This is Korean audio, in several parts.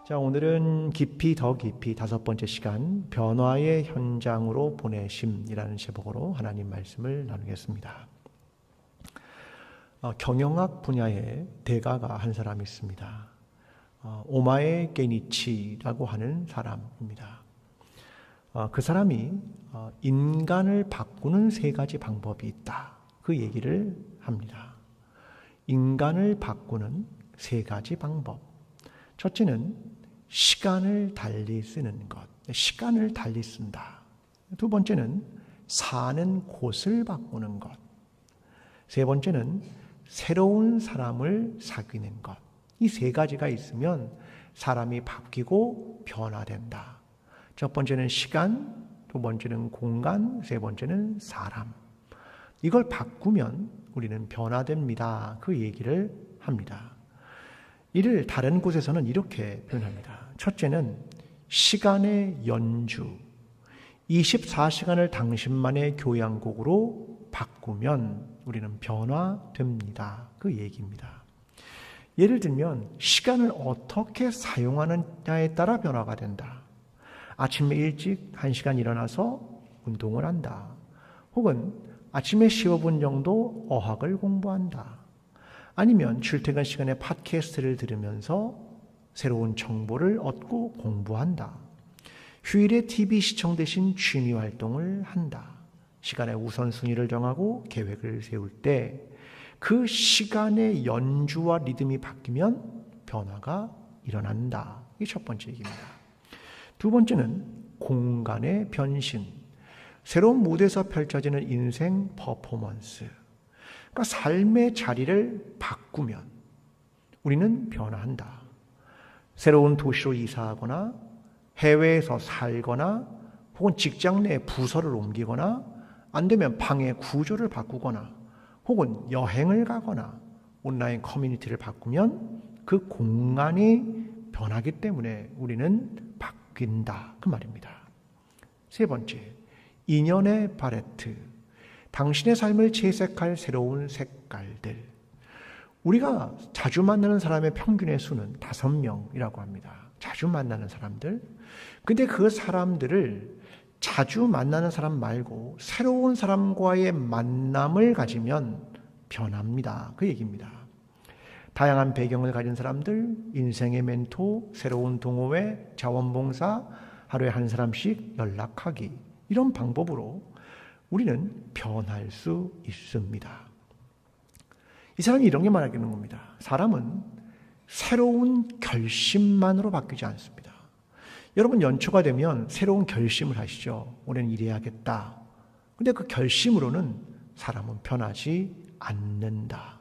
자, 오늘은 깊이 더 깊이 5번째 시간 변화의 현장으로 보내심이라는 제목으로 하나님 말씀을 나누겠습니다. 경영학 분야의 대가가 한 사람이 있습니다. 오마에 게니치라고 하는 사람입니다. 그 사람이 인간을 바꾸는 3가지 방법이 있다. 그 얘기를 합니다. 인간을 바꾸는 3가지 방법. 첫째는 시간을 달리 쓰는 것. 시간을 달리 쓴다. 2번째는 사는 곳을 바꾸는 것. 3번째는 새로운 사람을 사귀는 것. 이 3가지가 있으면 사람이 바뀌고 변화된다. 첫 번째는 시간, 2번째는 공간, 3번째는 사람. 이걸 바꾸면 우리는 변화됩니다. 그 얘기를 합니다. 이를 다른 곳에서는 이렇게 표현합니다. 첫째는 시간의 연주. 24시간을 당신만의 교양곡으로 바꾸면 우리는 변화됩니다. 그 얘기입니다. 예를 들면 시간을 어떻게 사용하느냐에 따라 변화가 된다. 아침에 일찍 1시간 일어나서 운동을 한다. 혹은 아침에 15분 정도 어학을 공부한다. 아니면 출퇴근 시간에 팟캐스트를 들으면서 새로운 정보를 얻고 공부한다. 휴일에 TV 시청 대신 취미 활동을 한다. 시간의 우선순위를 정하고 계획을 세울 때 그 시간의 연주와 리듬이 바뀌면 변화가 일어난다. 이게 첫 번째 얘기입니다. 2번째는 공간의 변신. 새로운 무대에서 펼쳐지는 인생 퍼포먼스. 그러니까 삶의 자리를 바꾸면 우리는 변화한다. 새로운 도시로 이사하거나 해외에서 살거나 혹은 직장 내 부서를 옮기거나 안 되면 방의 구조를 바꾸거나 혹은 여행을 가거나 온라인 커뮤니티를 바꾸면 그 공간이 변하기 때문에 우리는 바뀐다. 그 말입니다. 3번째, 인연의 팔레트. 당신의 삶을 채색할 새로운 색깔들. 우리가 자주 만나는 사람의 평균의 수는 5명이라고 합니다. 자주 만나는 사람들. 근데 그 사람들을 자주 만나는 사람 말고 새로운 사람과의 만남을 가지면 변합니다. 그 얘기입니다. 다양한 배경을 가진 사람들, 인생의 멘토, 새로운 동호회, 자원봉사, 하루에 한 사람씩 연락하기. 이런 방법으로 우리는 변할 수 있습니다. 이 사람이 이런 게 말하는 겁니다. 사람은 새로운 결심만으로 바뀌지 않습니다. 여러분 연초가 되면 새로운 결심을 하시죠. 올해는 이래야겠다. 근데 그 결심으로는 사람은 변하지 않는다.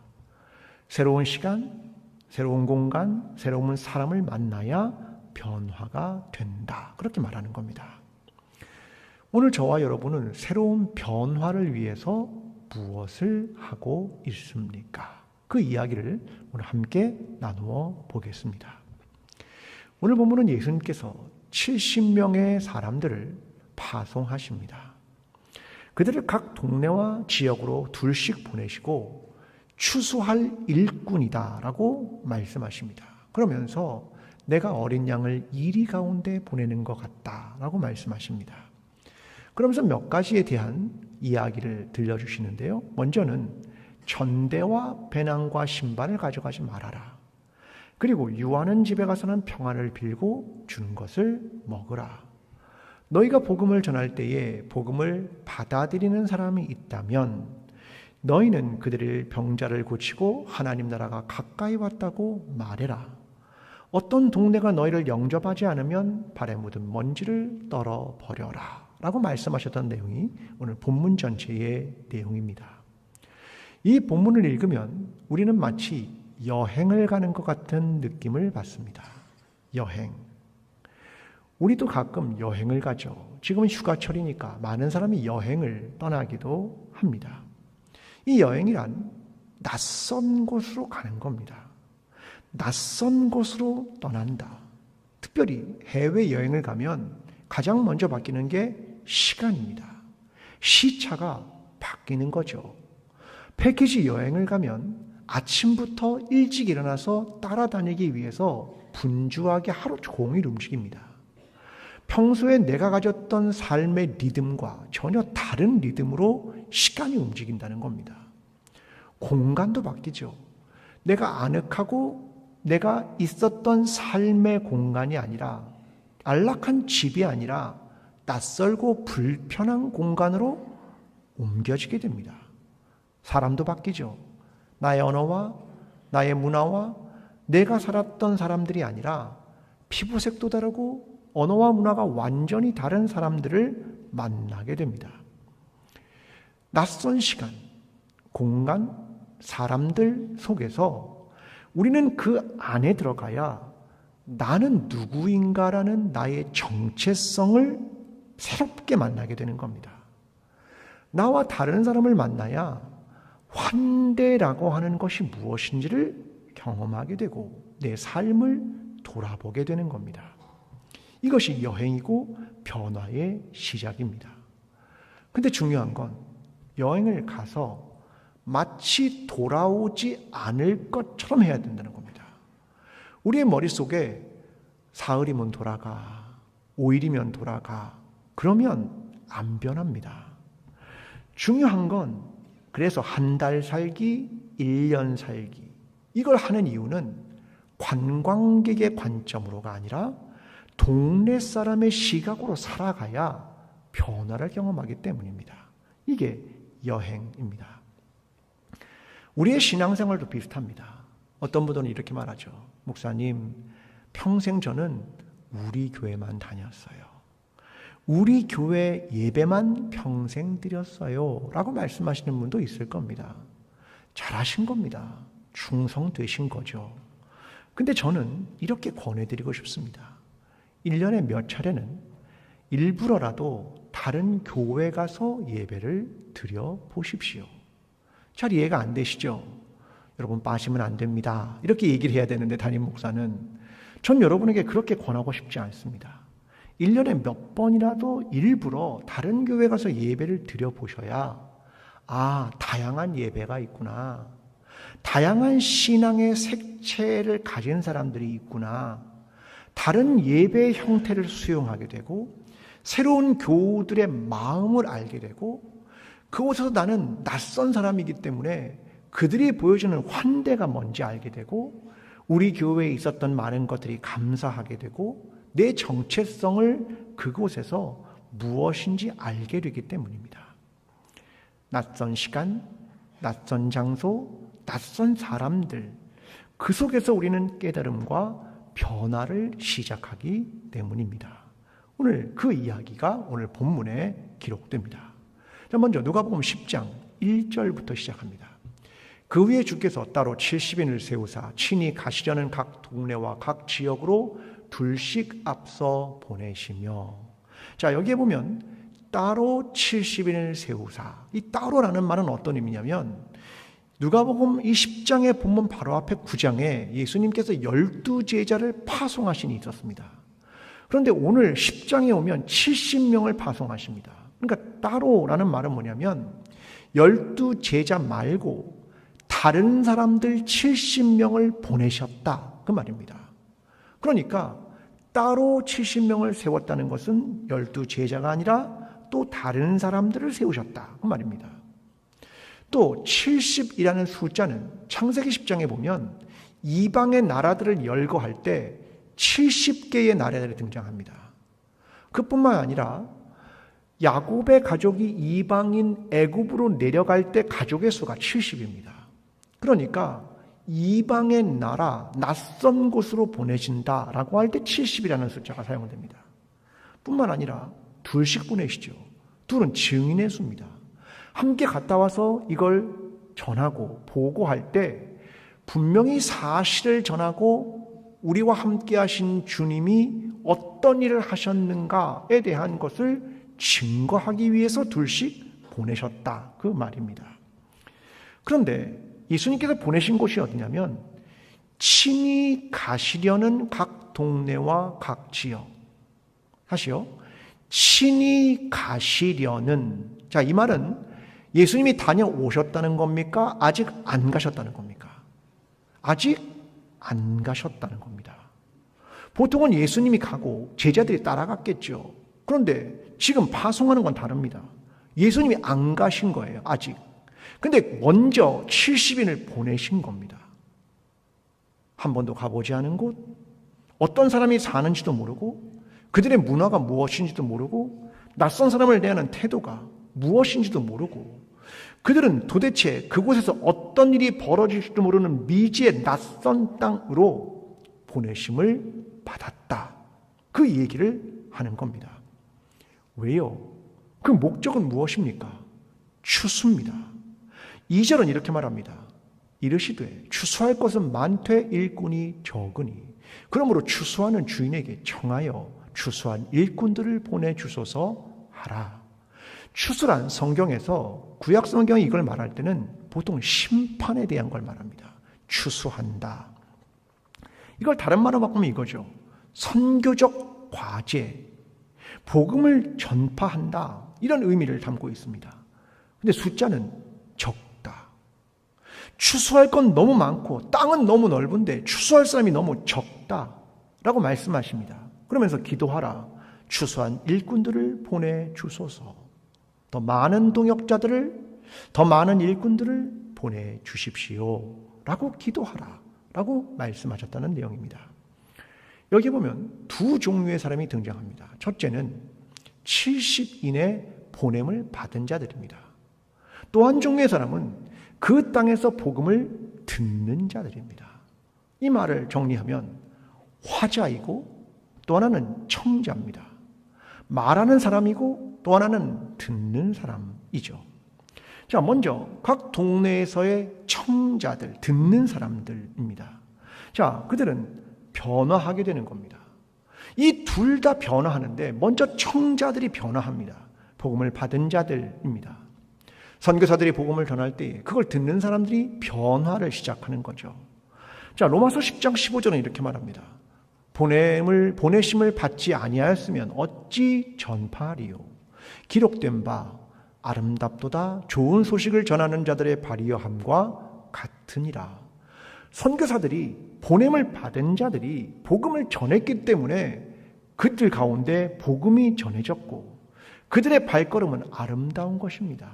새로운 시간, 새로운 공간, 새로운 사람을 만나야 변화가 된다. 그렇게 말하는 겁니다. 오늘 저와 여러분은 새로운 변화를 위해서 무엇을 하고 있습니까? 그 이야기를 오늘 함께 나누어 보겠습니다. 오늘 본문은 예수님께서 70명의 사람들을 파송하십니다. 그들을 각 동네와 지역으로 둘씩 보내시고 추수할 일꾼이다라고 말씀하십니다. 그러면서 내가 어린 양을 이리 가운데 보내는 것 같다라고 말씀하십니다. 그러면서 몇 가지에 대한 이야기를 들려주시는데요. 먼저는 전대와 배낭과 신발을 가져가지 말아라. 그리고 유하는 집에 가서는 평안을 빌고 주는 것을 먹으라. 너희가 복음을 전할 때에 복음을 받아들이는 사람이 있다면 너희는 그들의 병자를 고치고 하나님 나라가 가까이 왔다고 말해라. 어떤 동네가 너희를 영접하지 않으면 발에 묻은 먼지를 떨어버려라. 라고 말씀하셨던 내용이 오늘 본문 전체의 내용입니다. 이 본문을 읽으면 우리는 마치 여행을 가는 것 같은 느낌을 받습니다. 여행. 우리도 가끔 여행을 가죠. 지금은 휴가철이니까 많은 사람이 여행을 떠나기도 합니다. 이 여행이란 낯선 곳으로 가는 겁니다. 낯선 곳으로 떠난다. 특별히 해외여행을 가면 가장 먼저 바뀌는 게 시간입니다. 시차가 바뀌는 거죠. 패키지 여행을 가면 아침부터 일찍 일어나서 따라다니기 위해서 분주하게 하루 종일 움직입니다. 평소에 내가 가졌던 삶의 리듬과 전혀 다른 리듬으로 시간이 움직인다는 겁니다. 공간도 바뀌죠. 내가 아늑하고 내가 있었던 삶의 공간이 아니라, 안락한 집이 아니라 낯설고 불편한 공간으로 옮겨지게 됩니다. 사람도 바뀌죠. 나의 언어와 나의 문화와 내가 살았던 사람들이 아니라 피부색도 다르고 언어와 문화가 완전히 다른 사람들을 만나게 됩니다. 낯선 시간, 공간, 사람들 속에서 우리는 그 안에 들어가야 나는 누구인가라는 나의 정체성을 새롭게 만나게 되는 겁니다. 나와 다른 사람을 만나야 환대라고 하는 것이 무엇인지를 경험하게 되고 내 삶을 돌아보게 되는 겁니다. 이것이 여행이고 변화의 시작입니다. 근데 중요한 건 여행을 가서 마치 돌아오지 않을 것처럼 해야 된다는 겁니다. 우리의 머릿속에 사흘이면 돌아가, 5일이면 돌아가, 그러면 안 변합니다. 중요한 건 그래서 한 달 살기, 1년 살기, 이걸 하는 이유는 관광객의 관점으로가 아니라 동네 사람의 시각으로 살아가야 변화를 경험하기 때문입니다. 이게 여행입니다. 우리의 신앙생활도 비슷합니다. 어떤 분들은 이렇게 말하죠. 목사님, 평생 저는 우리 교회만 다녔어요. 우리 교회 예배만 평생 드렸어요. 라고 말씀하시는 분도 있을 겁니다. 잘하신 겁니다. 충성되신 거죠. 근데 저는 이렇게 권해드리고 싶습니다. 1년에 몇 차례는 일부러라도 다른 교회 가서 예배를 드려 보십시오. 잘 이해가 안 되시죠? 여러분 빠지면 안 됩니다. 이렇게 얘기를 해야 되는데 담임 목사는 전 여러분에게 그렇게 권하고 싶지 않습니다. 1년에 몇 번이라도 일부러 다른 교회 가서 예배를 드려 보셔야 다양한 예배가 있구나. 다양한 신앙의 색채를 가진 사람들이 있구나. 다른 예배의 형태를 수용하게 되고 새로운 교우들의 마음을 알게 되고 그곳에서 나는 낯선 사람이기 때문에 그들이 보여주는 환대가 뭔지 알게 되고 우리 교회에 있었던 많은 것들이 감사하게 되고 내 정체성을 그곳에서 무엇인지 알게 되기 때문입니다. 낯선 시간, 낯선 장소, 낯선 사람들, 그 속에서 우리는 깨달음과 변화를 시작하기 때문입니다. 오늘 그 이야기가 오늘 본문에 기록됩니다. 자, 먼저 누가복음 10장 1절부터 시작합니다. 그 위에 주께서 따로 70인을 세우사 친히 가시려는 각 동네와 각 지역으로 둘씩 앞서 보내시며. 자, 여기에 보면 따로 70인을 세우사, 이 따로라는 말은 어떤 의미냐면 누가복음 이 10장의 본문 바로 앞에 9장에 예수님께서 12제자를 파송하신 일이 있었습니다. 그런데 오늘 10장에 오면 70명을 파송하십니다. 그러니까 따로라는 말은 뭐냐면 12제자 말고 다른 사람들 70명을 보내셨다, 그 말입니다. 그러니까 따로 70명을 세웠다는 것은 12제자가 아니라 또 다른 사람들을 세우셨다, 그 말입니다. 또 70이라는 숫자는 창세기 10장에 보면 이방의 나라들을 열거할 때 70개의 나라들이 등장합니다. 그뿐만 아니라 야곱의 가족이 이방인 애굽으로 내려갈 때 가족의 수가 70입니다. 그러니까 이방의 나라, 낯선 곳으로 보내신다라고 할 때 70이라는 숫자가 사용됩니다. 뿐만 아니라 둘씩 보내시죠. 둘은 증인의 수입니다. 함께 갔다 와서 이걸 전하고 보고할 때 분명히 사실을 전하고 우리와 함께 하신 주님이 어떤 일을 하셨는가에 대한 것을 증거하기 위해서 둘씩 보내셨다, 그 말입니다. 그런데 예수님께서 보내신 곳이 어디냐면 친히 가시려는 각 동네와 각 지역. 다시요. 친히 가시려는. 자, 이 말은 예수님이 다녀오셨다는 겁니까? 아직 안 가셨다는 겁니까? 아직 안 가셨다는 겁니다. 보통은 예수님이 가고 제자들이 따라갔겠죠. 그런데 지금 파송하는 건 다릅니다. 예수님이 안 가신 거예요, 아직. 근데 먼저 70인을 보내신 겁니다. 한 번도 가보지 않은 곳, 어떤 사람이 사는지도 모르고, 그들의 문화가 무엇인지도 모르고, 낯선 사람을 대하는 태도가 무엇인지도 모르고, 그들은 도대체 그곳에서 어떤 일이 벌어질지도 모르는 미지의 낯선 땅으로 보내심을 받았다. 그 얘기를 하는 겁니다. 왜요? 그 목적은 무엇입니까? 추수입니다. 2절은 이렇게 말합니다. 이르시되 추수할 것은 많되 일꾼이 적으니 그러므로 추수하는 주인에게 청하여 추수한 일꾼들을 보내주소서 하라. 추수란 성경에서 구약 성경이 이걸 말할 때는 보통 심판에 대한 걸 말합니다. 추수한다. 이걸 다른 말로 바꾸면 이거죠. 선교적 과제, 복음을 전파한다. 이런 의미를 담고 있습니다. 근데 숫자는 적다. 추수할 건 너무 많고 땅은 너무 넓은데 추수할 사람이 너무 적다라고 말씀하십니다. 그러면서 기도하라. 추수한 일꾼들을 보내주소서. 더 많은 동역자들을, 더 많은 일꾼들을 보내주십시오. 라고 기도하라. 라고 말씀하셨다는 내용입니다. 여기 보면 두 종류의 사람이 등장합니다. 첫째는 70인의 보냄을 받은 자들입니다. 또 한 종류의 사람은 그 땅에서 복음을 듣는 자들입니다. 이 말을 정리하면 화자이고 또 하나는 청자입니다. 말하는 사람이고 또 하나는 듣는 사람이죠. 자, 먼저 각 동네에서의 청자들, 듣는 사람들입니다. 자, 그들은 변화하게 되는 겁니다. 이 둘 다 변화하는데 먼저 청자들이 변화합니다. 복음을 받은 자들입니다. 선교사들이 복음을 전할 때 그걸 듣는 사람들이 변화를 시작하는 거죠. 자, 로마서 10장 15절은 이렇게 말합니다. 보내심을 받지 아니하였으면 어찌 전파하리요. 기록된 바 아름답도다 좋은 소식을 전하는 자들의 발이여함과 같으니라. 선교사들이 보냄을 받은 자들이 복음을 전했기 때문에 그들 가운데 복음이 전해졌고 그들의 발걸음은 아름다운 것입니다.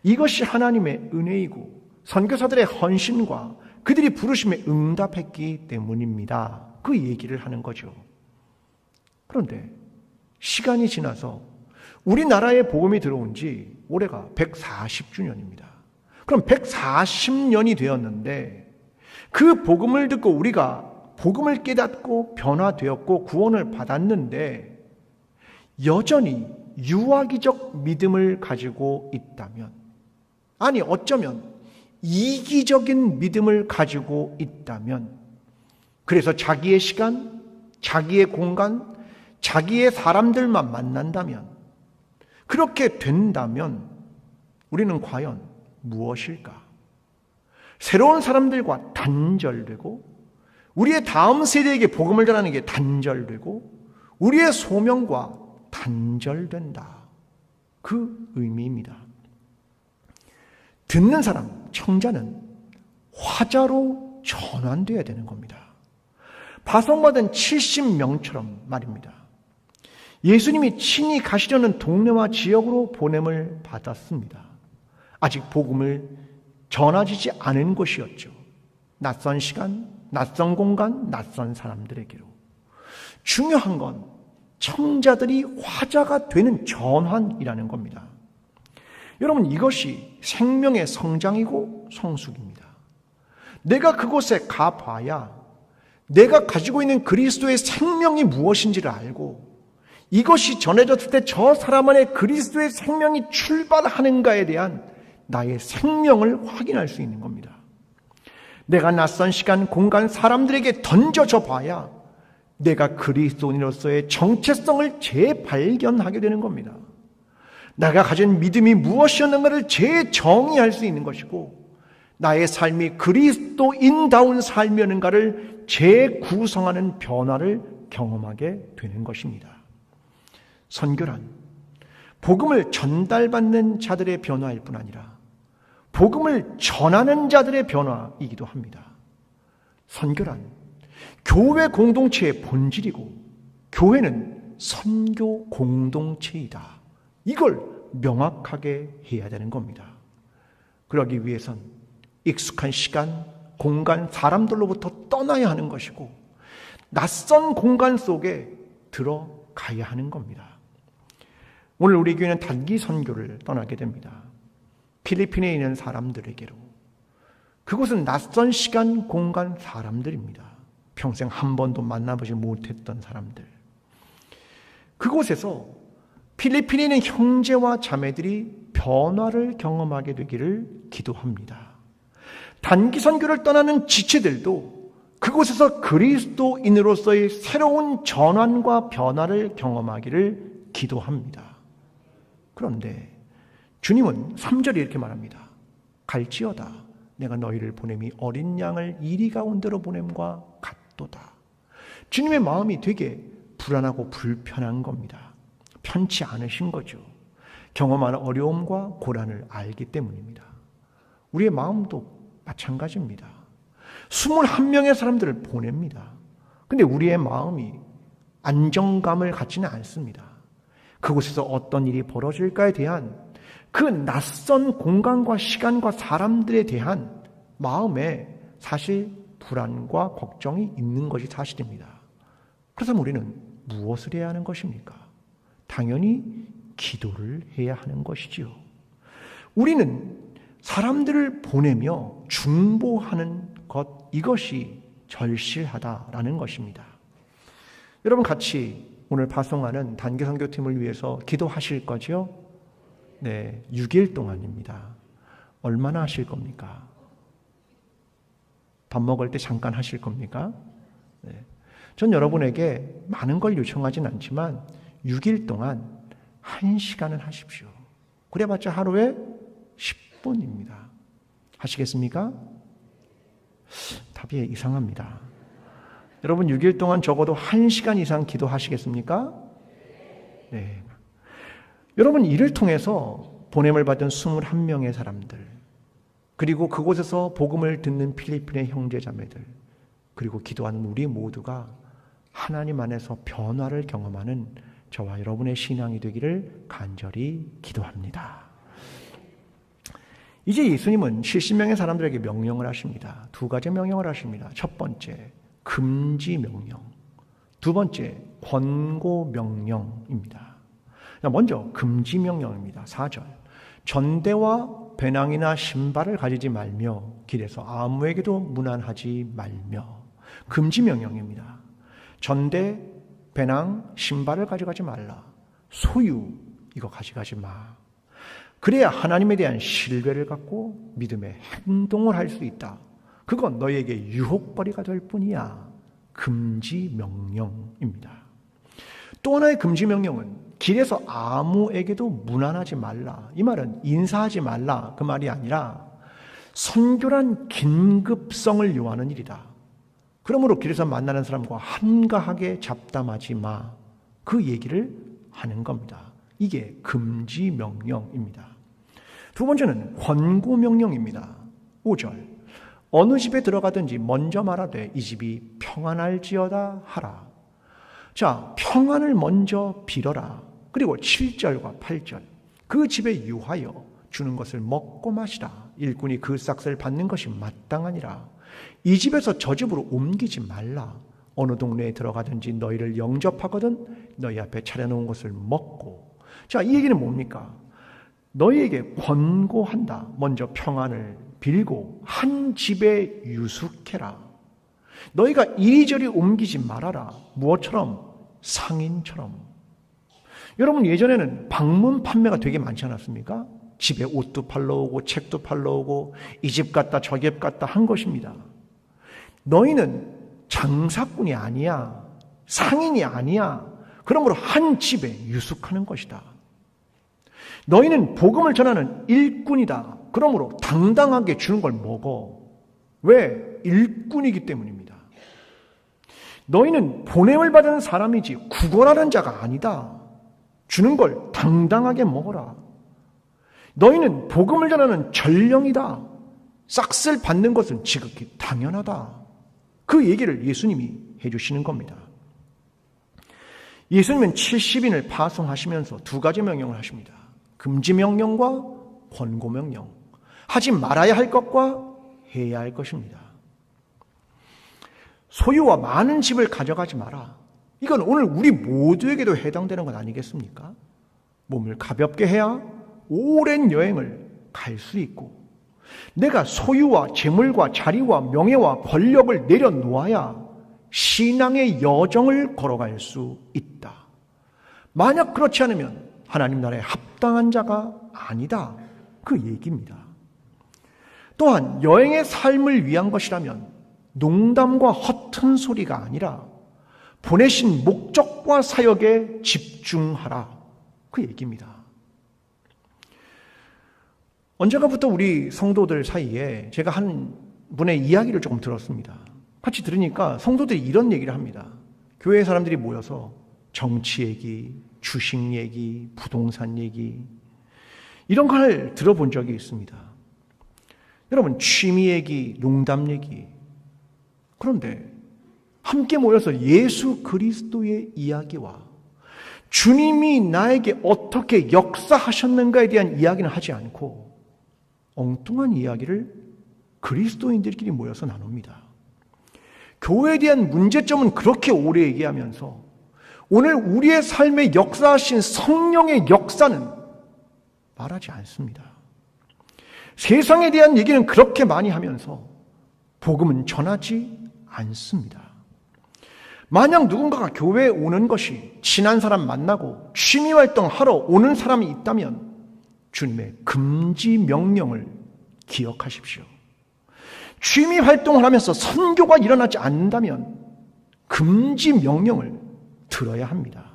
이것이 하나님의 은혜이고 선교사들의 헌신과 그들이 부르심에 응답했기 때문입니다. 그 얘기를 하는 거죠. 그런데 시간이 지나서 우리나라에 복음이 들어온 지 올해가 140주년입니다. 그럼 140년이 되었는데 그 복음을 듣고 우리가 복음을 깨닫고 변화되었고 구원을 받았는데 여전히 유아기적 믿음을 가지고 있다면, 아니 어쩌면 이기적인 믿음을 가지고 있다면, 그래서 자기의 시간, 자기의 공간, 자기의 사람들만 만난다면, 그렇게 된다면 우리는 과연 무엇일까? 새로운 사람들과 단절되고 우리의 다음 세대에게 복음을 전하는 게 단절되고 우리의 소명과 단절된다. 그 의미입니다. 듣는 사람, 청자는 화자로 전환되어야 되는 겁니다. 파송받은 70명처럼 말입니다. 예수님이 친히 가시려는 동네와 지역으로 보냄을 받았습니다. 아직 복음을 전해지지 않은 곳이었죠. 낯선 시간, 낯선 공간, 낯선 사람들에게로. 중요한 건 청자들이 화자가 되는 전환이라는 겁니다. 여러분, 이것이 생명의 성장이고 성숙입니다. 내가 그곳에 가봐야 내가 가지고 있는 그리스도의 생명이 무엇인지를 알고 이것이 전해졌을 때 저 사람 안에 그리스도의 생명이 출발하는가에 대한 나의 생명을 확인할 수 있는 겁니다. 내가 낯선 시간, 공간, 사람들에게 던져져 봐야 내가 그리스도인으로서의 정체성을 재발견하게 되는 겁니다. 내가 가진 믿음이 무엇이었는가를 재정의할 수 있는 것이고 나의 삶이 그리스도인다운 삶이었는가를 재구성하는 변화를 경험하게 되는 것입니다. 선교란 복음을 전달받는 자들의 변화일 뿐 아니라 복음을 전하는 자들의 변화이기도 합니다. 선교란 교회 공동체의 본질이고 교회는 선교 공동체이다. 이걸 명확하게 해야 되는 겁니다. 그러기 위해선 익숙한 시간, 공간, 사람들로부터 떠나야 하는 것이고 낯선 공간 속에 들어가야 하는 겁니다. 오늘 우리 교회는 단기 선교를 떠나게 됩니다. 필리핀에 있는 사람들에게로. 그곳은 낯선 시간, 공간, 사람들입니다. 평생 한 번도 만나보지 못했던 사람들. 그곳에서 필리핀에 있는 형제와 자매들이 변화를 경험하게 되기를 기도합니다. 단기 선교를 떠나는 지체들도 그곳에서 그리스도인으로서의 새로운 전환과 변화를 경험하기를 기도합니다. 그런데 주님은 3절에 이렇게 말합니다. 갈지어다 내가 너희를 보냄이 어린 양을 이리 가운데로 보냄과 같도다. 주님의 마음이 되게 불안하고 불편한 겁니다. 편치 않으신 거죠. 경험하는 어려움과 고난을 알기 때문입니다. 우리의 마음도 마찬가지입니다. 21명의 사람들을 보냅니다. 근데 우리의 마음이 안정감을 갖지는 않습니다. 그곳에서 어떤 일이 벌어질까에 대한 그 낯선 공간과 시간과 사람들에 대한 마음에 사실 불안과 걱정이 있는 것이 사실입니다. 그래서 우리는 무엇을 해야 하는 것입니까? 당연히 기도를 해야 하는 것이지요. 우리는 사람들을 보내며 중보하는 것, 이것이 절실하다라는 것입니다. 여러분 같이 오늘 파송하는 단기 선교팀을 위해서 기도하실 거죠? 네, 6일 동안입니다. 얼마나 하실 겁니까? 밥 먹을 때 잠깐 하실 겁니까? 네. 전 여러분에게 많은 걸 요청하진 않지만 6일 동안 1시간은 하십시오. 그래봤자 하루에 10분입니다. 하시겠습니까? 답이 이상합니다. 여러분 6일 동안 적어도 1시간 이상 기도하시겠습니까? 네. 여러분 이를 통해서 보냄을 받은 21명의 사람들, 그리고 그곳에서 복음을 듣는 필리핀의 형제자매들, 그리고 기도하는 우리 모두가 하나님 안에서 변화를 경험하는 저와 여러분의 신앙이 되기를 간절히 기도합니다. 이제 예수님은 70명의 사람들에게 명령을 하십니다. 두 가지 명령을 하십니다. 첫 번째, 금지 명령. 두 번째, 권고 명령입니다. 먼저 금지 명령입니다. 4절. 전대와 배낭이나 신발을 가지지 말며 길에서 아무에게도 문안하지 말며. 금지 명령입니다. 전대, 배낭, 신발을 가져가지 말라. 소유, 이거 가져가지 마. 그래야 하나님에 대한 신뢰를 갖고 믿음의 행동을 할 수 있다. 그건 너에게 유혹거리가 될 뿐이야. 금지 명령입니다. 또 하나의 금지 명령은 길에서 아무에게도 문안하지 말라. 이 말은 인사하지 말라 그 말이 아니라 선교란 긴급성을 요하는 일이다. 그러므로 길에서 만나는 사람과 한가하게 잡담하지 마. 그 얘기를 하는 겁니다. 이게 금지 명령입니다. 두 번째는 권고 명령입니다. 5절. 어느 집에 들어가든지 먼저 말하되 이 집이 평안할지어다 하라. 자, 평안을 먼저 빌어라. 그리고 7절과 8절. 그 집에 유하여 주는 것을 먹고 마시라. 일꾼이 그 싹을 받는 것이 마땅하니라. 이 집에서 저 집으로 옮기지 말라. 어느 동네에 들어가든지 너희를 영접하거든 너희 앞에 차려놓은 것을 먹고. 자, 이 얘기는 뭡니까? 너희에게 권고한다. 먼저 평안을 빌고 한 집에 유숙해라. 너희가 이리저리 옮기지 말아라. 무엇처럼? 상인처럼. 여러분 예전에는 방문 판매가 되게 많지 않았습니까? 집에 옷도 팔러 오고 책도 팔러 오고 이 집 갔다 저 집 갔다 한 것입니다. 너희는 장사꾼이 아니야. 상인이 아니야. 그러므로 한 집에 유숙하는 것이다. 너희는 복음을 전하는 일꾼이다. 그러므로 당당하게 주는 걸 먹어. 왜? 일꾼이기 때문입니다. 너희는 보냄을 받은 사람이지 구걸하는 자가 아니다. 주는 걸 당당하게 먹어라. 너희는 복음을 전하는 전령이다. 싹쓸 받는 것은 지극히 당연하다. 그 얘기를 예수님이 해주시는 겁니다. 예수님은 70인을 파송하시면서 두 가지 명령을 하십니다. 금지 명령과 권고 명령. 하지 말아야 할 것과 해야 할 것입니다. 소유와 많은 집을 가져가지 마라. 이건 오늘 우리 모두에게도 해당되는 것 아니겠습니까? 몸을 가볍게 해야 오랜 여행을 갈 수 있고, 내가 소유와 재물과 자리와 명예와 권력을 내려놓아야 신앙의 여정을 걸어갈 수 있다. 만약 그렇지 않으면 하나님 나라에 합당한 자가 아니다. 그 얘기입니다. 또한 여행의 삶을 위한 것이라면 농담과 허튼 소리가 아니라 보내신 목적과 사역에 집중하라. 그 얘기입니다. 언젠가부터 우리 성도들 사이에 제가 한 분의 이야기를 조금 들었습니다. 같이 들으니까 성도들이 이런 얘기를 합니다. 교회 사람들이 모여서 정치 얘기, 주식 얘기, 부동산 얘기, 이런 걸 들어본 적이 있습니다. 여러분, 취미 얘기, 농담 얘기. 그런데 함께 모여서 예수 그리스도의 이야기와 주님이 나에게 어떻게 역사하셨는가에 대한 이야기는 하지 않고 엉뚱한 이야기를 그리스도인들끼리 모여서 나눕니다. 교회에 대한 문제점은 그렇게 오래 얘기하면서 오늘 우리의 삶에 역사하신 성령의 역사는 말하지 않습니다. 세상에 대한 얘기는 그렇게 많이 하면서 복음은 전하지 않습니다. 만약 누군가가 교회에 오는 것이 친한 사람 만나고 취미활동 하러 오는 사람이 있다면 주님의 금지 명령을 기억하십시오. 취미활동을 하면서 선교가 일어나지 않는다면 금지 명령을 들어야 합니다.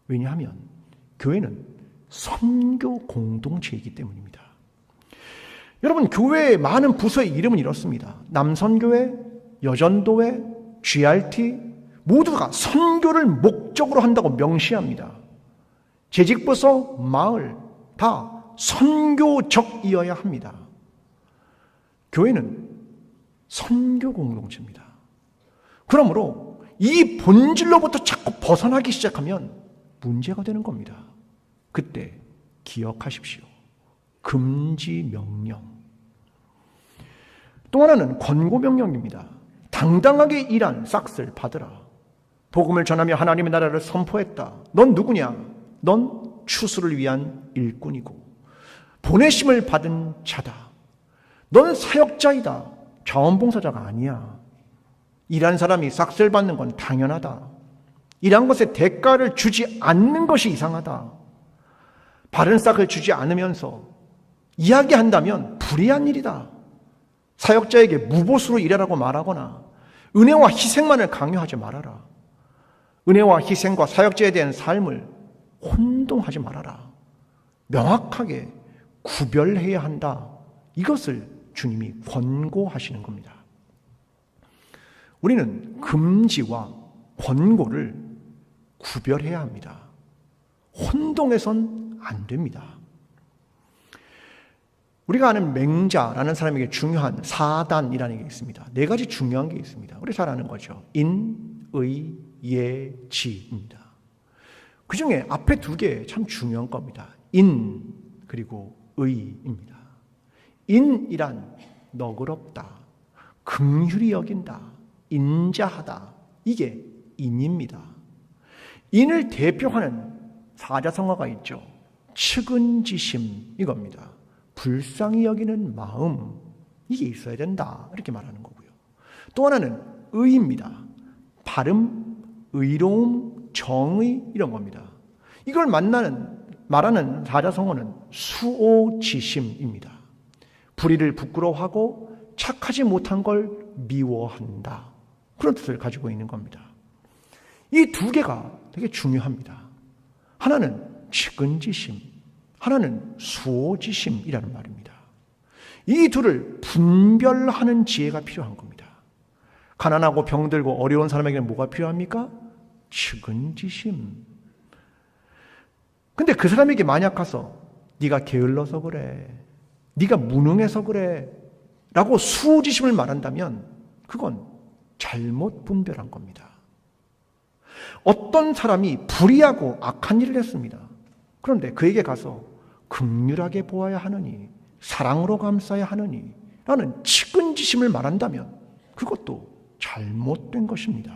왜냐하면 교회는 선교 공동체이기 때문입니다. 여러분, 교회의 많은 부서의 이름은 이렇습니다. 남선교회, 여전도회, GRT 모두가 선교를 목적으로 한다고 명시합니다. 재직부서, 마을 다 선교적이어야 합니다. 교회는 선교 공동체입니다. 그러므로 이 본질로부터 자꾸 벗어나기 시작하면 문제가 되는 겁니다. 그때 기억하십시오. 금지 명령. 또 하나는 권고 명령입니다. 당당하게 일한 싹을 받으라. 복음을 전하며 하나님의 나라를 선포했다. 넌 누구냐? 넌 추수를 위한 일꾼이고 보내심을 받은 자다. 넌 사역자이다. 자원봉사자가 아니야. 일한 사람이 싹을 받는 건 당연하다. 일한 것에 대가를 주지 않는 것이 이상하다. 바른 싹을 주지 않으면서 이야기한다면 불의한 일이다. 사역자에게 무보수로 일하라고 말하거나 은혜와 희생만을 강요하지 말아라. 은혜와 희생과 사역자에 대한 삶을 혼동하지 말아라. 명확하게 구별해야 한다. 이것을 주님이 권고하시는 겁니다. 우리는 금지와 권고를 구별해야 합니다. 혼동해선 안 됩니다. 우리가 아는 맹자라는 사람에게 중요한 사단이라는 게 있습니다. 네 가지 중요한 게 있습니다. 우리 잘 아는 거죠. 인, 의, 예, 지입니다. 그 중에 앞에 두 개 참 중요한 겁니다. 인, 그리고 의입니다. 인이란 너그럽다, 긍휼히 여긴다, 인자하다. 이게 인입니다. 인을 대표하는 사자성어가 있죠. 측은지심 이겁니다. 불쌍히 여기는 마음, 이게 있어야 된다 이렇게 말하는 거고요. 또 하나는 의입니다. 바름, 의로움, 정의 이런 겁니다. 이걸 말하는 사자성어는 수오지심입니다. 불의를 부끄러워하고 착하지 못한 걸 미워한다. 그런 뜻을 가지고 있는 겁니다. 이 두 개가 되게 중요합니다. 하나는 측은지심, 하나는 수오지심이라는 말입니다. 이 둘을 분별하는 지혜가 필요한 겁니다. 가난하고 병들고 어려운 사람에게는 뭐가 필요합니까? 측은지심. 근데 그 사람에게 만약 가서 네가 게을러서 그래, 네가 무능해서 그래 라고 수오지심을 말한다면 그건 잘못 분별한 겁니다. 어떤 사람이 불의하고 악한 일을 했습니다. 그런데 그에게 가서 긍휼하게 보아야 하느니 사랑으로 감싸야 하느니 라는 측은지심을 말한다면 그것도 잘못된 것입니다.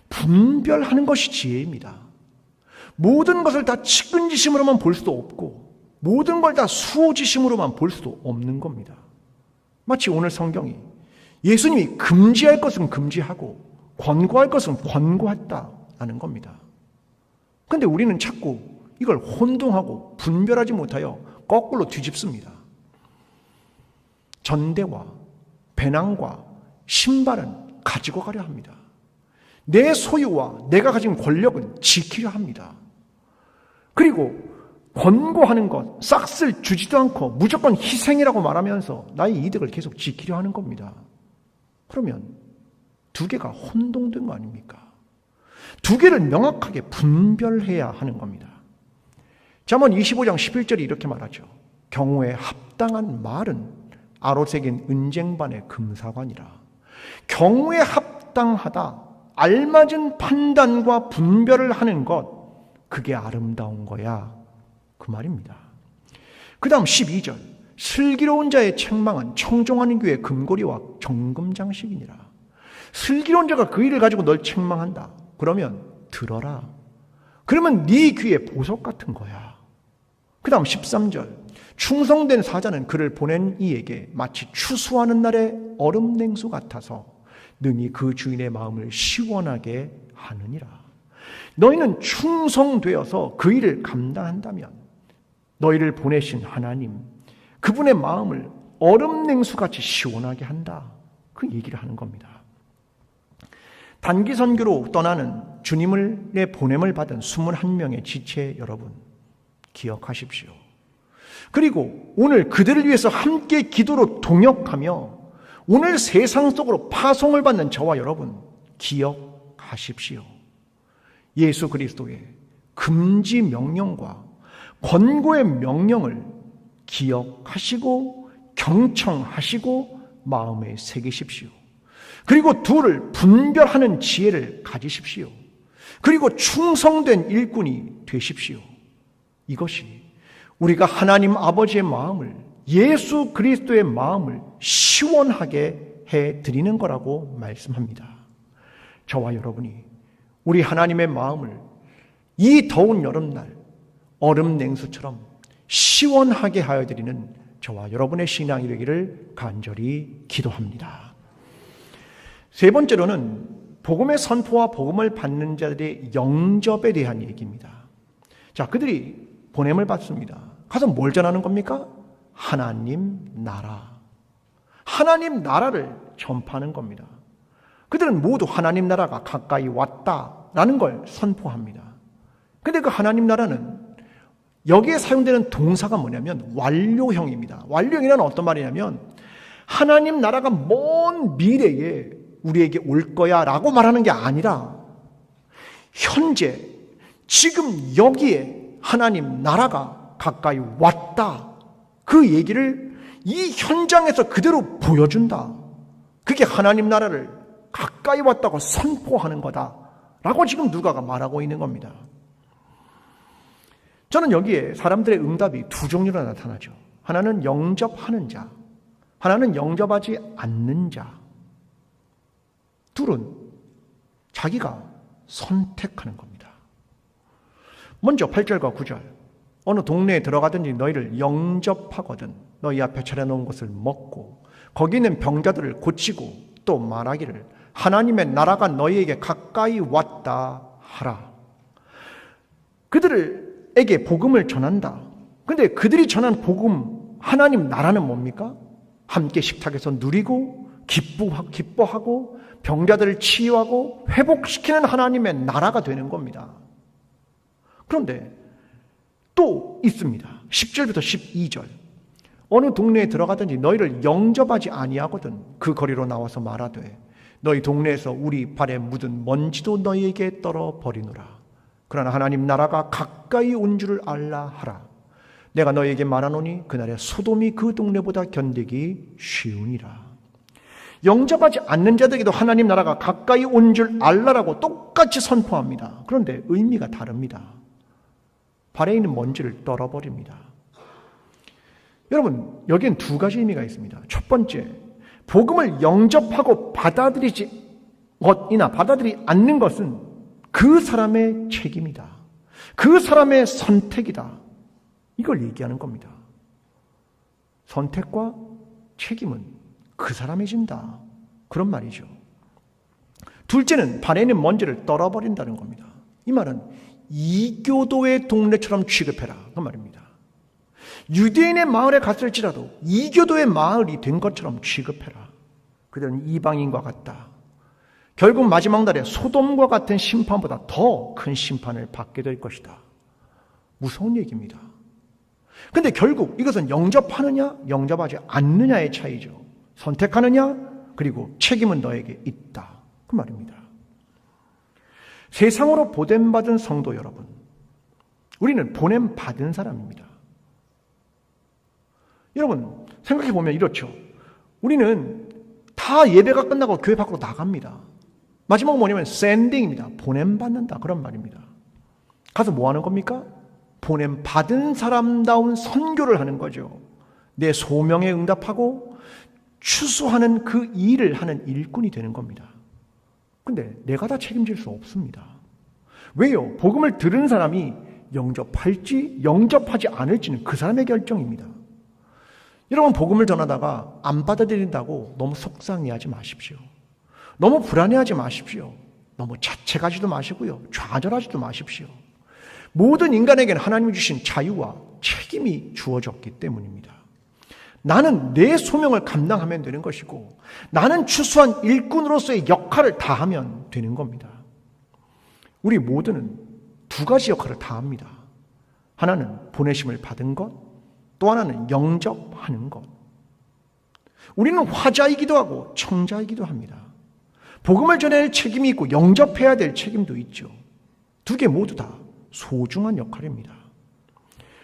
분별하는 것이 지혜입니다. 모든 것을 다 측은지심으로만 볼 수도 없고 모든 걸 다 수호지심으로만 볼 수도 없는 겁니다. 마치 오늘 성경이 예수님이 금지할 것은 금지하고 권고할 것은 권고했다라는 겁니다. 그런데 우리는 자꾸 이걸 혼동하고 분별하지 못하여 거꾸로 뒤집습니다. 전대와 배낭과 신발은 가지고 가려 합니다. 내 소유와 내가 가진 권력은 지키려 합니다. 그리고 권고하는 것, 싹쓸 주지도 않고 무조건 희생이라고 말하면서 나의 이득을 계속 지키려 하는 겁니다. 그러면 두 개가 혼동된 거 아닙니까? 두 개를 명확하게 분별해야 하는 겁니다. 잠언 25장 11절이 이렇게 말하죠. 경우에 합당한 말은 아로새긴 은쟁반의 금사관이라. 경우에 합당하다, 알맞은 판단과 분별을 하는 것, 그게 아름다운 거야. 그 말입니다. 그 다음 12절. 슬기로운 자의 책망은 청종하는 귀의 금고리와 정금장식이니라. 슬기로운 자가 그 일을 가지고 널 책망한다. 그러면 들어라. 그러면 네 귀에 보석 같은 거야. 그 다음 13절. 충성된 사자는 그를 보낸 이에게 마치 추수하는 날의 얼음 냉수 같아서 능히 그 주인의 마음을 시원하게 하느니라. 너희는 충성되어서 그 일을 감당한다면 너희를 보내신 하나님, 그분의 마음을 얼음 냉수같이 시원하게 한다. 그 얘기를 하는 겁니다. 단기 선교로 떠나는 주님의 보냄을 받은 21명의 지체 여러분, 기억하십시오. 그리고 오늘 그들을 위해서 함께 기도로 동역하며 오늘 세상 속으로 파송을 받는 저와 여러분, 기억하십시오. 예수 그리스도의 금지 명령과 권고의 명령을 기억하시고 경청하시고 마음에 새기십시오. 그리고 둘을 분별하는 지혜를 가지십시오. 그리고 충성된 일꾼이 되십시오. 이것이 우리가 하나님 아버지의 마음을, 예수 그리스도의 마음을 시원하게 해드리는 거라고 말씀합니다. 저와 여러분이 우리 하나님의 마음을 이 더운 여름날 얼음 냉수처럼 시원하게 하여 드리는 저와 여러분의 신앙이 되기를 간절히 기도합니다. 세 번째로는 복음의 선포와 복음을 받는 자들의 영접에 대한 얘기입니다. 자, 그들이 보냄을 받습니다. 가서 뭘 전하는 겁니까? 하나님 나라. 하나님 나라를 전파하는 겁니다. 그들은 모두 하나님 나라가 가까이 왔다라는 걸 선포합니다. 근데 그 하나님 나라는 여기에 사용되는 동사가 뭐냐면 완료형입니다. 완료형이란 어떤 말이냐면 하나님 나라가 먼 미래에 우리에게 올 거야 라고 말하는 게 아니라 현재 지금 여기에 하나님 나라가 가까이 왔다. 그 얘기를 이 현장에서 그대로 보여준다. 그게 하나님 나라를 가까이 왔다고 선포하는 거다 라고 지금 누가가 말하고 있는 겁니다. 저는 여기에 사람들의 응답이 두 종류로 나타나죠. 하나는 영접하는 자, 하나는 영접하지 않는 자. 둘은 자기가 선택하는 겁니다. 먼저 8절과 9절. 어느 동네에 들어가든지 너희를 영접하거든 너희 앞에 차려놓은 것을 먹고 거기 있는 병자들을 고치고 또 말하기를 하나님의 나라가 너희에게 가까이 왔다 하라. 그들에게 복음을 전한다. 근데 그들이 전한 복음, 하나님 나라는 뭡니까? 함께 식탁에서 누리고 기뻐하고 병자들을 치유하고 회복시키는 하나님의 나라가 되는 겁니다. 그런데 또 있습니다. 10절부터 12절. 어느 동네에 들어가든지 너희를 영접하지 아니하거든 그 거리로 나와서 말하되 너희 동네에서 우리 발에 묻은 먼지도 너희에게 떨어버리노라. 그러나 하나님 나라가 가까이 온 줄을 알라 하라. 내가 너희에게 말하노니 그날에 소돔이 그 동네보다 견디기 쉬우니라. 영접하지 않는 자들에게도 하나님 나라가 가까이 온 줄 알라라고 똑같이 선포합니다. 그런데 의미가 다릅니다. 발에 있는 먼지를 떨어버립니다. 여러분, 여기엔 두 가지 의미가 있습니다. 첫 번째, 복음을 영접하고 받아들이지 것이나 받아들이지 않는 것은 그 사람의 책임이다. 그 사람의 선택이다. 이걸 얘기하는 겁니다. 선택과 책임은 그 사람이 진다. 그런 말이죠. 둘째는 발에 있는 먼지를 떨어버린다는 겁니다. 이 말은 이교도의 동네처럼 취급해라. 그 말입니다. 유대인의 마을에 갔을지라도 이교도의 마을이 된 것처럼 취급해라. 그들은 이방인과 같다. 결국 마지막 날에 소돔과 같은 심판보다 더 큰 심판을 받게 될 것이다. 무서운 얘기입니다. 근데 결국 이것은 영접하느냐 영접하지 않느냐의 차이죠. 선택하느냐 그리고 책임은 너에게 있다. 그 말입니다. 세상으로 보냄받은 성도 여러분, 우리는 보냄받은 사람입니다. 여러분 생각해 보면 이렇죠. 우리는 다 예배가 끝나고 교회 밖으로 나갑니다. 마지막은 뭐냐면 샌딩입니다. 보냄받는다. 그런 말입니다. 가서 뭐 하는 겁니까? 보냄받은 사람다운 선교를 하는 거죠. 내 소명에 응답하고 추수하는 그 일을 하는 일꾼이 되는 겁니다. 근데 내가 다 책임질 수 없습니다. 왜요? 복음을 들은 사람이 영접할지 영접하지 않을지는 그 사람의 결정입니다. 여러분 복음을 전하다가 안 받아들인다고 너무 속상해하지 마십시오. 너무 불안해하지 마십시오. 너무 자책하지도 마시고요. 좌절하지도 마십시오. 모든 인간에게는 하나님이 주신 자유와 책임이 주어졌기 때문입니다. 나는 내 소명을 감당하면 되는 것이고 나는 추수한 일꾼으로서의 역할을 다하면 되는 겁니다. 우리 모두는 두 가지 역할을 다합니다. 하나는 보내심을 받은 것, 또 하나는 영접하는 것. 우리는 화자이기도 하고 청자이기도 합니다. 복음을 전해야 할 책임이 있고 영접해야 될 책임도 있죠. 두 개 모두 다 소중한 역할입니다.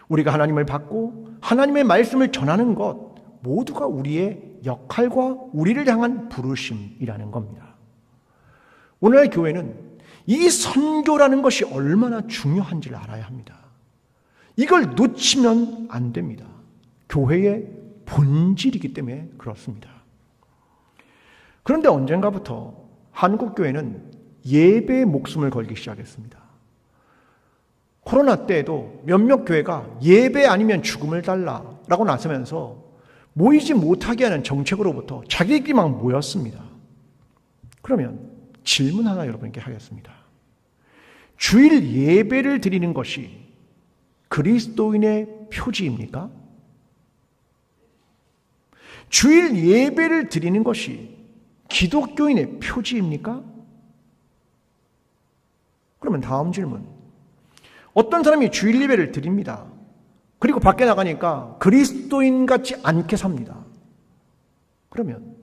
우리가 하나님을 받고 하나님의 말씀을 전하는 것 모두가 우리의 역할과 우리를 향한 부르심이라는 겁니다. 오늘날 교회는 이 선교라는 것이 얼마나 중요한지를 알아야 합니다. 이걸 놓치면 안 됩니다. 교회의 본질이기 때문에 그렇습니다. 그런데 언젠가부터 한국교회는 예배에 목숨을 걸기 시작했습니다. 코로나 때에도 몇몇 교회가 예배 아니면 죽음을 달라라고 나서면서 모이지 못하게 하는 정책으로부터 자기들끼리만 모였습니다. 그러면 질문 하나 여러분께 하겠습니다. 주일 예배를 드리는 것이 그리스도인의 표지입니까? 주일 예배를 드리는 것이 기독교인의 표지입니까? 그러면 다음 질문. 어떤 사람이 주일 예배를 드립니다. 그리고 밖에 나가니까 그리스도인 같지 않게 삽니다. 그러면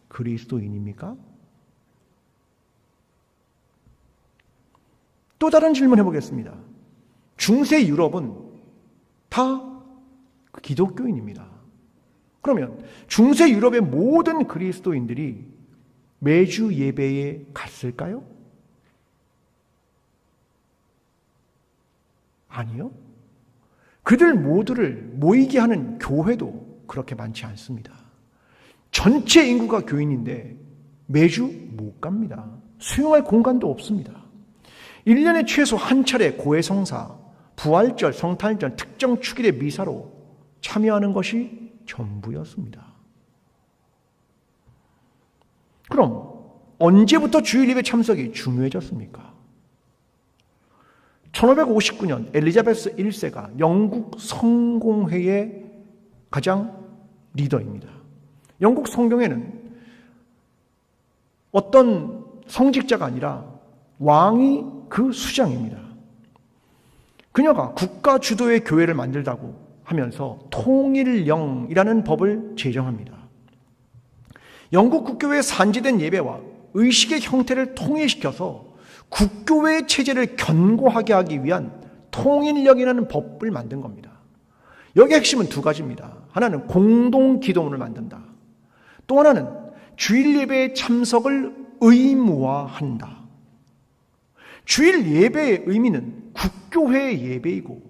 그리스도인입니까? 또 다른 질문 해보겠습니다. 중세 유럽은 다 기독교인입니다. 그러면 중세 유럽의 모든 그리스도인들이 매주 예배에 갔을까요? 아니요. 그들 모두를 모이게 하는 교회도 그렇게 많지 않습니다. 전체 인구가 교인인데 매주 못 갑니다. 수용할 공간도 없습니다. 1년에 최소 한 차례 고해성사, 부활절, 성탄절, 특정 축일의 미사로 참여하는 것이 전부였습니다. 그럼 언제부터 주일 예배 참석이 중요해졌습니까? 1559년 엘리자베스 1세가 영국 성공회의 가장 리더입니다. 영국 성공회는 어떤 성직자가 아니라 왕이 그 수장입니다. 그녀가 국가 주도의 교회를 만들다고 하면서 통일령이라는 법을 제정합니다. 영국 국교회의 산지된 예배와 의식의 형태를 통일시켜서 국교회의 체제를 견고하게 하기 위한 통일령이라는 법을 만든 겁니다. 여기의 핵심은 두 가지입니다. 하나는 공동기도문을 만든다. 또 하나는 주일 예배에 참석을 의무화한다. 주일 예배의 의미는 국교회의 예배이고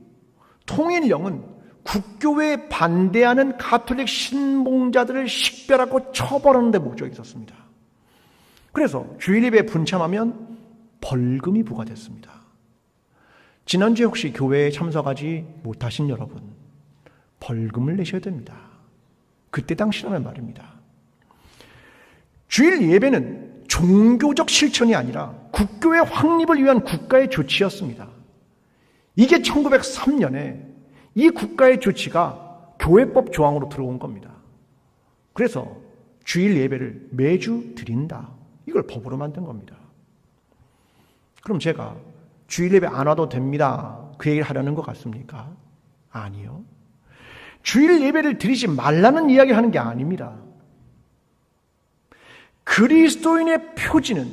통일령은 국교회에 반대하는 가톨릭 신봉자들을 식별하고 처벌하는 데 목적이 있었습니다. 그래서 주일 예배에 분참하면 벌금이 부과됐습니다. 지난주에 혹시 교회에 참석하지 못하신 여러분, 벌금을 내셔야 됩니다. 그때 당시라면 말입니다. 주일 예배는 종교적 실천이 아니라 국교의 확립을 위한 국가의 조치였습니다. 이게 1903년에 이 국가의 조치가 교회법 조항으로 들어온 겁니다. 그래서 주일 예배를 매주 드린다. 이걸 법으로 만든 겁니다. 그럼 제가 주일 예배 안 와도 됩니다. 그 얘기를 하려는 것 같습니까? 아니요. 주일 예배를 드리지 말라는 이야기를 하는 게 아닙니다. 그리스도인의 표지는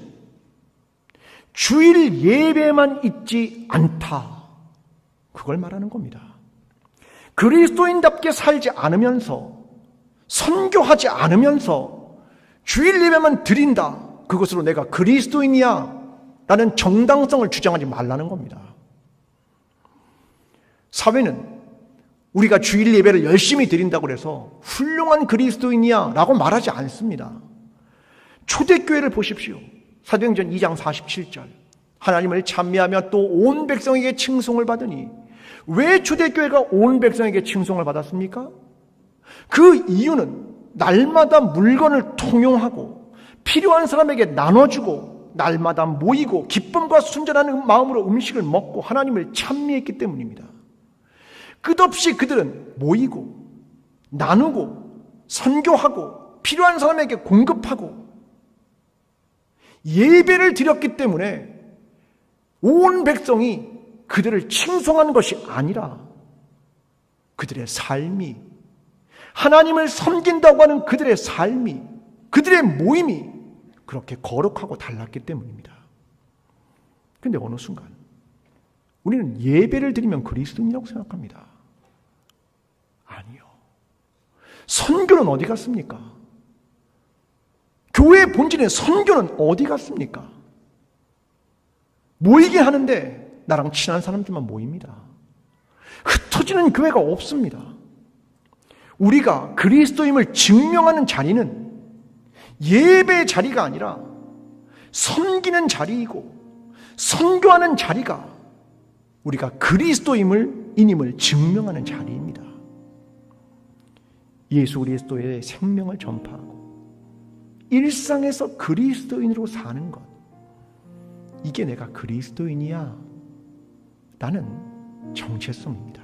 주일 예배만 있지 않다. 그걸 말하는 겁니다. 그리스도인답게 살지 않으면서, 선교하지 않으면서 주일 예배만 드린다. 그것으로 내가 그리스도인이야 라는 정당성을 주장하지 말라는 겁니다. 사회는 우리가 주일 예배를 열심히 드린다고 해서 훌륭한 그리스도인이야 라고 말하지 않습니다. 초대교회를 보십시오. 사도행전 2장 47절. 하나님을 찬미하며 또 온 백성에게 칭송을 받으니. 왜 초대교회가 온 백성에게 칭송을 받았습니까? 그 이유는 날마다 물건을 통용하고 필요한 사람에게 나눠주고 날마다 모이고 기쁨과 순전한 마음으로 음식을 먹고 하나님을 찬미했기 때문입니다. 끝없이 그들은 모이고 나누고 선교하고 필요한 사람에게 공급하고 예배를 드렸기 때문에 온 백성이 그들을 칭송하는 것이 아니라 그들의 삶이, 하나님을 섬긴다고 하는 그들의 삶이, 그들의 모임이 그렇게 거룩하고 달랐기 때문입니다. 그런데 어느 순간 우리는 예배를 드리면 그리스도인이라고 생각합니다. 아니요. 선교는 어디 갔습니까? 교회의 본질인 선교는 어디 갔습니까? 모이긴 하는데 나랑 친한 사람들만 모입니다. 흩어지는 교회가 없습니다. 우리가 그리스도임을 증명하는 자리는 예배의 자리가 아니라 섬기는 자리이고 선교하는 자리가 우리가 그리스도임을 증명하는 자리입니다. 예수 그리스도의 생명을 전파하고 일상에서 그리스도인으로 사는 것, 이게 내가 그리스도인이야 라는 정체성입니다.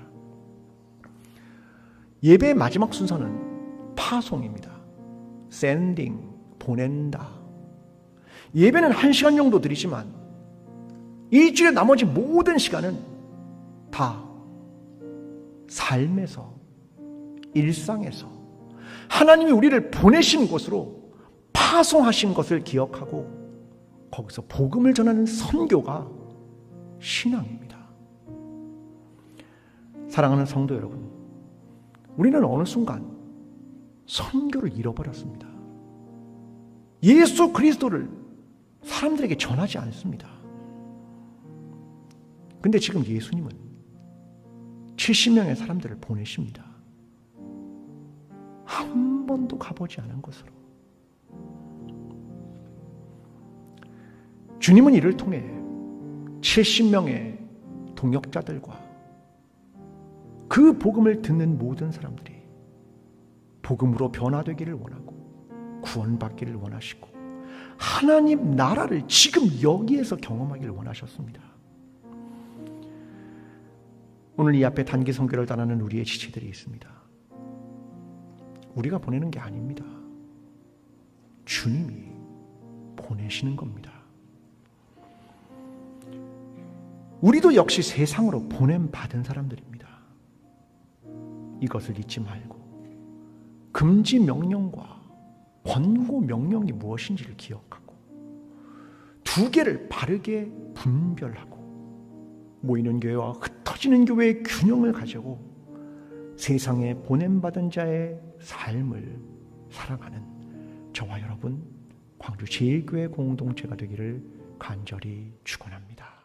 예배의 마지막 순서는 파송입니다. sending, 보낸다. 예배는 1시간 정도 드리지만 일주일의 나머지 모든 시간은 다 삶에서, 일상에서 하나님이 우리를 보내신 곳으로 파송하신 것을 기억하고 거기서 복음을 전하는 선교가 신앙입니다. 사랑하는 성도 여러분, 우리는 어느 순간 선교를 잃어버렸습니다. 예수 그리스도를 사람들에게 전하지 않습니다. 근데 지금 예수님은 70명의 사람들을 보내십니다. 한 번도 가보지 않은 곳으로. 주님은 이를 통해 70명의 동역자들과 그 복음을 듣는 모든 사람들이 복음으로 변화되기를 원하고 구원받기를 원하시고 하나님 나라를 지금 여기에서 경험하기를 원하셨습니다. 오늘 이 앞에 단기 선교를 떠나는 우리의 지체들이 있습니다. 우리가 보내는 게 아닙니다. 주님이 보내시는 겁니다. 우리도 역시 세상으로 보냄받은 사람들입니다. 이것을 잊지 말고 금지 명령과 권고 명령이 무엇인지를 기억하고 두 개를 바르게 분별하고 모이는 교회와 흩어지는 교회의 균형을 가지고 세상에 보냄받은 자의 삶을 살아가는 저와 여러분 광주 제1교회 공동체가 되기를 간절히 축원합니다.